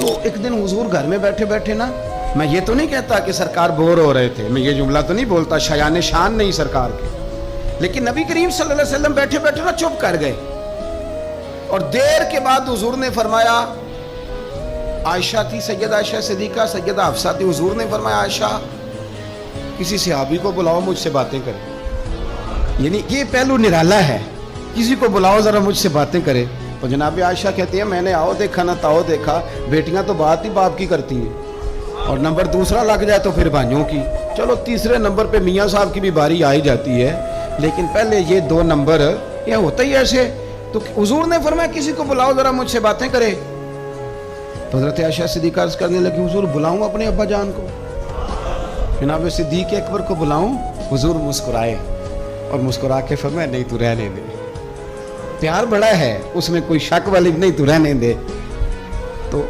تو ایک دن حضور گھر میں بیٹھے بیٹھے نا، میں یہ تو نہیں کہتا کہ سرکار بور ہو رہے تھے، میں یہ جملہ تو نہیں بولتا، شایان شان نہیں سرکار کے، لیکن نبی کریم صلی اللہ علیہ وسلم بیٹھے بیٹھے نا چپ کر گئے، اور دیر کے بعد حضور نے فرمایا، عائشہ تھی، سیدہ عائشہ صدیقہ، سیدہ حفصہ تھی، حضور نے فرمایا عائشہ کسی صحابی کو بلاؤ مجھ سے باتیں کرے، یعنی یہ پہلو نرالا ہے، کسی کو بلاؤ ذرا مجھ سے باتیں کرے. اور جناب عائشہ کہتی ہیں میں نے آؤ دیکھا نہ تاؤ دیکھا، بیٹیاں تو بات ہی باپ کی کرتی ہیں، اور نمبر دوسرا لگ جائے تو پھر بھائیوں کی، چلو تیسرے نمبر پہ میاں صاحب کی بھی باری آئی جاتی ہے، لیکن پہلے یہ دو نمبر یہ ہوتا ہی ایسے. تو حضور نے فرمایا کسی کو بلاؤ ذرا مجھ سے باتیں کرے. حضرت عائشہ صدیقہ عرض کرنے لگی حضور بلاؤں اپنے ابا جان کو، جناب صدیق اکبر کو بلاؤں؟ حضور مسکرائے اور مسکرا کے فرمایا نہیں تو رہنے دے، پیار بڑا ہے اس میں کوئی شک والی نہیں، تو رہنے دے. تو